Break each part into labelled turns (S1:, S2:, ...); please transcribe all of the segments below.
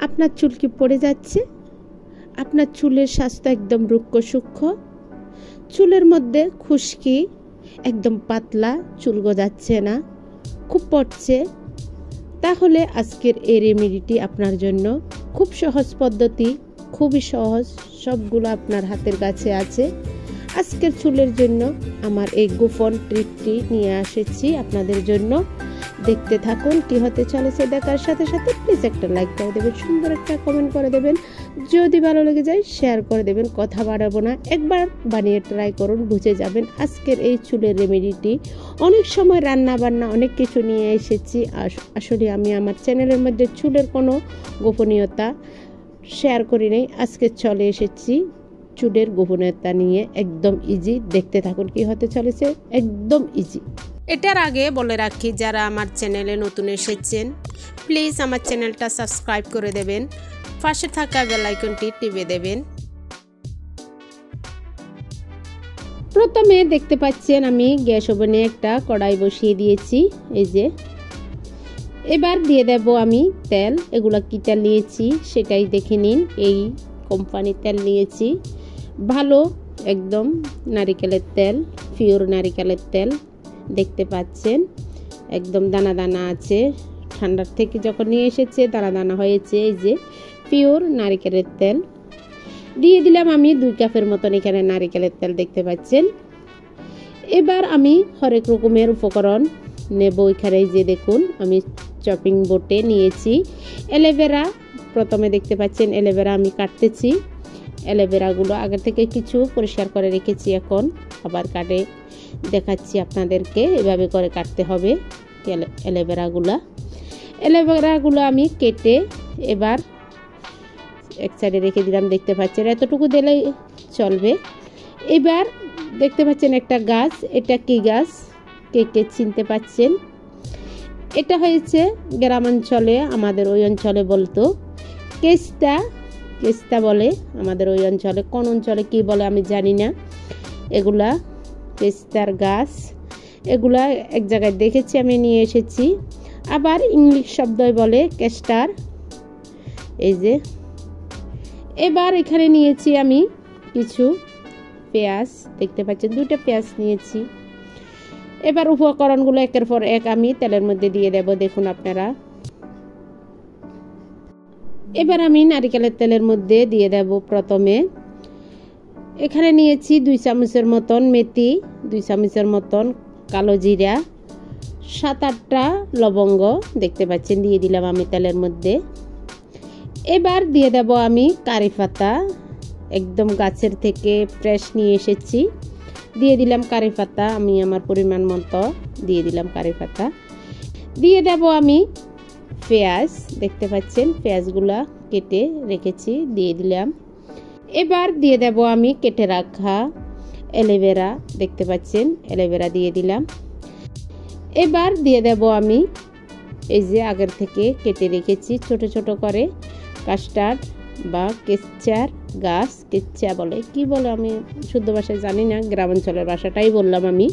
S1: আপনার চুল কি পড়ে যাচ্ছে? আপনার চুলের স্বাস্থ্য একদম রুক্ষ সূক্ষ্ম, চুলের মধ্যে খুশকি, একদম পাতলা, চুল গজাচ্ছে না, খুব পড়ছে, তাহলে আজকের এই রেমেডিটি আপনার জন্য খুব সহজ পদ্ধতি, খুবই সহজ, সবগুলো আপনার হাতের কাছে আছে। আজকের চুলের জন্য আমার এই গোপন ট্রিকটি নিয়ে এসেছি আপনাদের জন্য। দেখতে থাকুন কি হতে চলেছে। দেখার সাথে সাথে প্লিজ একটা লাইক করে দেবেন, সুন্দর একটা কমেন্ট করে দেবেন, যদি ভালো লেগে যায় শেয়ার করে দেবেন। কথা বাড়াবো না, একবার বানিয়ে ট্রাই করুন, বুঝে যাবেন আজকের এই চুলের রেমেডিটি। অনেক সময় রান্না বান্না অনেক কিছু নিয়ে এসেছি, আসলে আমি আমার চ্যানেলের মধ্যে চুলের কোনো গোপনীয়তা শেয়ার করি নাই। আজকে চলে এসেছি চুলের গোপনীয়তা নিয়ে, একদম ইজি। দেখতে থাকুন কি হতে চলেছে, একদম ইজি। এটার আগে বলে রাখি, যারা আমার চ্যানেলে নতুন এসেছেন প্লিজ আমার চ্যানেলটা সাবস্ক্রাইব করে দেবেন, পাশে থাকা বেল আইকনটি টিপে দেবেন। প্রথমে দেখতে পাচ্ছেন আমি গ্যাস ওভেনে একটা কড়াই বসিয়ে দিয়েছি, এই যে। এবার দিয়ে দেব আমি তেল। এগুলা কি তেল নিয়েছি সেটাই দেখে নিন। এই কোম্পানির তেল নিয়েছি, ভালো একদম নারিকেলের তেল, পিওর নারিকেলের তেল। দেখতে পাচ্ছেন একদম দানা দানা আছে, ঠান্ডার থেকে যখন নিয়ে এসেছে দানা দানা হয়েছে। এই যে পিওর নারিকেলের তেল দিয়ে দিলাম আমি 2 কাপের মতন এখানে নারিকেলের তেল, দেখতে পাচ্ছেন। এবার আমি হরেক রকমের উপকরণ নেব এখানে। এই যে দেখুন আমি চপিং বোর্ডে নিয়েছি অ্যালোভেরা। প্রথমে দেখতে পাচ্ছেন অ্যালোভেরা আমি কাটতেছি। অ্যালোভেরাগুলো আগে থেকে কিছু পরিষ্কার করে রেখেছি, এখন আবার কাটে দেখাচ্ছি আপনাদেরকে। এভাবে করে কাটতে হবে অ্যালোভেরাগুলো আমি কেটে এবার এক সাইডে রেখে দিলাম। দেখতে পাচ্ছেন এতটুকু দিলেই চলবে। এবার দেখতে পাচ্ছেন একটা গাছ, এটা কি গাছ কে কে চিনতে পাচ্ছেন? এটা হয়েছে গ্রামাঞ্চলে, আমাদের ওই অঞ্চলে বলতো কেস্তা, কেস্তা বলে আমাদের ওই অঞ্চলে। কোন অঞ্চলে কি বলে আমি জানি না। এগুলা কেস্তার গাছ, এগুলা এক জায়গায় দেখেছি আমি, নিয়ে এসেছি। আবার ইংলিশ শব্দই বলে কেস্টার, এই যে। এবার এখানে নিয়েছি আমি কিছু পেঁয়াজ, দেখতে পাচ্ছেন 2টা পেঁয়াজ নিয়েছি। এবার উপকরণগুলো একের পর এক আমি তেলের মধ্যে দিয়ে দেব, দেখুন আপনারা। এবার আমি নারিকেলের তেলের মধ্যে দিয়ে দেব প্রথমে। এখানে নিয়েছি 2 চামচের মতন মেথি, 2 চামচের মতন কালো জিরা, 7-8টা লবঙ্গ, দেখতে পাচ্ছেন দিয়ে দিলাম আমি তেলের মধ্যে। এবার দিয়ে দেব আমি কারি পাতা, একদম গাছের থেকে ফ্রেশ নিয়ে এসেছি। দিয়ে দিলাম কারি পাতা, আমি আমার পরিমাণ মতো দিয়ে দিলাম কারি পাতা। দিয়ে দেব আমি পেঁয়াজ, দেখতে পাচ্ছেন পেঁয়াজগুলা কেটে রেখেছি, দিয়ে দিলাম। এবার দিয়ে দেব আমি কেটে রাখা অ্যালোভেরা, দেখতে পাচ্ছেন অ্যালোভেরা দিয়ে দিলাম। এবার দিয়ে দেব আমি এই যে আগের থেকে কেটে রেখেছি ছোট ছোট করে কাস্টার্ড বা কেচ্চার গাছ, কেচ্চা বলে কি বলে আমি শুদ্ধ ভাষায় জানি না, গ্রামাঞ্চলের ভাষাটাই বললাম আমি।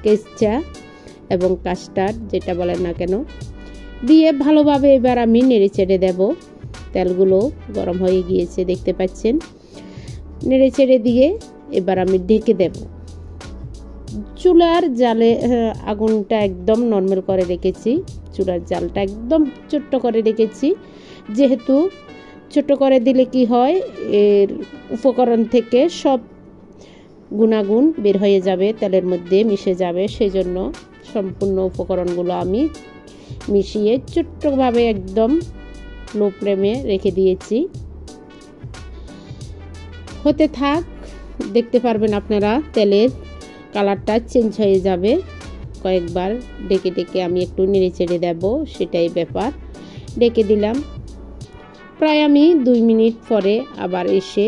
S1: কেচ্চা এবং কাস্টার্ড যেটা বলেন না কেন, দিয়ে ভালোভাবে এবার আমি নেড়ে চেড়ে দেব। তেলগুলো গরম হয়ে গিয়েছে, দেখতে পাচ্ছেন। নেড়ে চেড়ে দিয়ে এবার আমি ঢেকে দেব। চুলার জালে আগুনটা একদম নরমাল করে রেখেছি, চুলার জালটা একদম ছোট্ট করে রেখেছি। যেহেতু ছোট করে দিলে কি হয়, এর উপকরণ থেকে সব গুণাগুণ বের হয়ে যাবে, তেলের মধ্যে মিশে যাবে। সেজন্য সম্পূর্ণ উপকরণগুলো আমি মিশিয়ে ছোট্টভাবে একদম লো ফ্লেমে রেখে দিয়েছি। হতে থাক, দেখতে পারবেন আপনারা তেলের কালারটা চেঞ্জ হয়ে যাবে। কয়েকবার ডেকে ডেকে আমি একটু নেড়ে চেড়ে দেব, সেটাই ব্যাপার। ডেকে দিলাম, প্রায় আমি 2 মিনিট পরে আবার এসে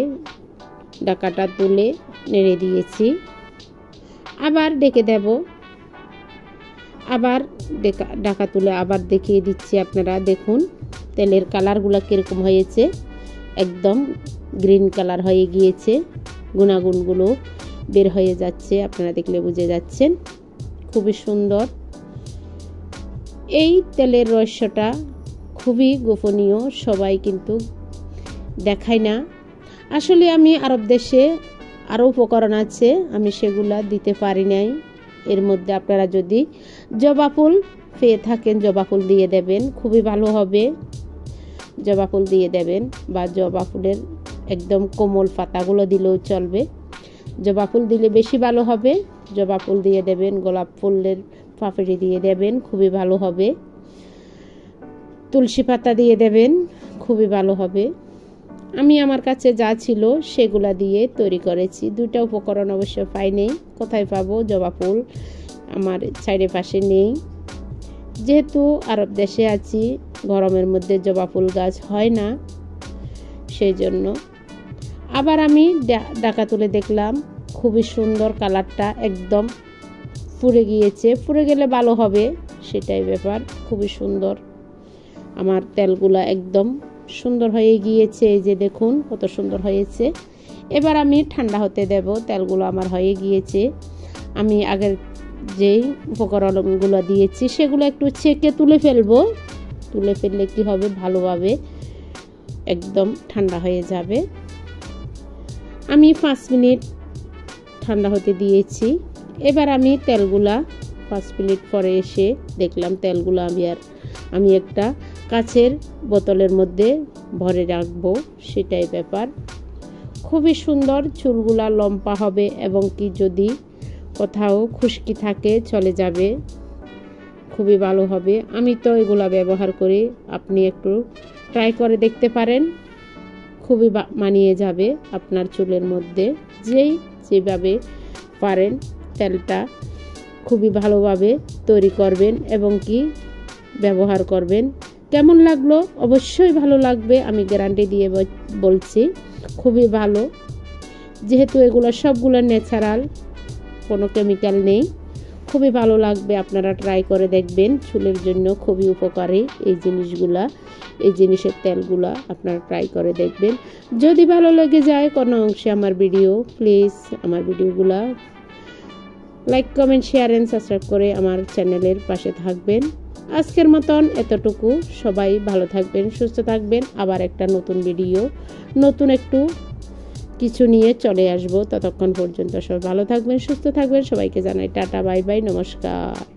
S1: ঢাকাটা তুলে নেড়ে দিয়েছি। আবার ডেকে দেব, আবার ঢাকা তুলে আবার দেখিয়ে দিচ্ছি আপনারা। দেখুন তেলের কালারগুলো কীরকম হয়েছে, একদম গ্রিন কালার হয়ে গিয়েছে, গুণাগুণগুলো বের হয়ে যাচ্ছে, আপনারা দেখলে বুঝে যাচ্ছেন। খুবই সুন্দর। এই তেলের রহস্যটা খুবই গোপনীয়, সবাই কিন্তু দেখায় না। আসলে আমি আরব দেশে আরও উপকরণ আছে, আমি সেগুলা দিতে পারি নাই। এর মধ্যে আপনারা যদি জবা ফুল পেয়ে থাকেন জবা ফুল দিয়ে দেবেন, খুবই ভালো হবে। জবা ফুল দিয়ে দেবেন বা জবা ফুলের একদম কোমল পাতাগুলো দিলেও চলবে। জবা ফুল দিলে বেশি ভালো হবে। জবা ফুল দিয়ে দেবেন, গোলাপ ফুলের পাপড়ি দিয়ে দেবেন, খুবই ভালো হবে। তুলসী পাতা দিয়ে দেবেন, খুবই ভালো হবে। আমি আমার কাছে যা ছিল সেগুলা দিয়ে তৈরি করেছি। দুইটা উপকরণ অবশ্য পাই নেই, কোথায় পাবো? জবা ফুল আমার সাইডে পাশে নেই, যেহেতু আরব দেশে আছি, গরমের মধ্যে জবা ফুল গাছ হয় না, সেই জন্য। আবার আমি ঢাকা তুলে দেখলাম খুবই সুন্দর, কালারটা একদম পুড়ে গিয়েছে। পুড়ে গেলে ভালো হবে, সেটাই ব্যাপার। খুবই সুন্দর, আমার তেলগুলা একদম সুন্দর হয়ে গিয়েছে। এই যে দেখুন কত সুন্দর হয়েছে। এবার আমি ঠান্ডা হতে দেব। তেলগুলো আমার হয়ে গিয়েছে। আমি আগের যেই উপকরণগুলো দিয়েছি সেগুলো একটু ছেঁকে তুলে ফেলবো। তুলে ফেললে কি হবে, ভালোভাবে একদম ঠান্ডা হয়ে যাবে। আমি 5 মিনিট ঠান্ডা হতে দিয়েছি। এবার আমি তেলগুলা 5 মিনিট পরে এসে দেখলাম তেলগুলো আমি একটা কাচের বোতলের মধ্যে ভরে রাখবো, সেটাই ব্যাপার। খুবই সুন্দর, চুলগুলা লম্বা হবে এবং কি যদি কোথাও খুশকি থাকে চলে যাবে, খুবই ভালো হবে। আমি তো এগুলা ব্যবহার করি, আপনি একটু ট্রাই করে দেখতে পারেন, খুবই মানিয়ে যাবে আপনার চুলের মধ্যে। যেভাবে পারেন তেলটা খুবই ভালোভাবে তৈরি করবেন এবং কি ব্যবহার করবেন। কেমন লাগলো? অবশ্যই ভালো লাগবে, আমি গ্যারান্টি দিয়ে বলছি, খুবই ভালো। যেহেতু এগুলো সবগুলো ন্যাচারাল, কোনো কেমিক্যাল নেই, খুবই ভালো লাগবে। আপনারা ট্রাই করে দেখবেন, চুলের জন্য খুবই উপকারী এই জিনিসগুলা, এই জিনিসের তেলগুলা আপনারা ট্রাই করে দেখবেন। যদি ভালো লেগে যায় কোনো অংশে আমার ভিডিও, প্লিজ আমার ভিডিওগুলা like, comment, share and subscribe করে আমার চ্যানেলের পাশে থাকবেন। আজকের মতন এতটুকু। সবাই ভালো থাকবেন, সুস্থ থাকবেন। আবার একটা নতুন ভিডিও, নতুন একটু কিছু নিয়ে চলে আসবো। ততক্ষণ পর্যন্ত সবাই ভালো থাকবেন, সুস্থ থাকবেন। সবাইকে জানাই টাটা, বাই বাই, নমস্কার।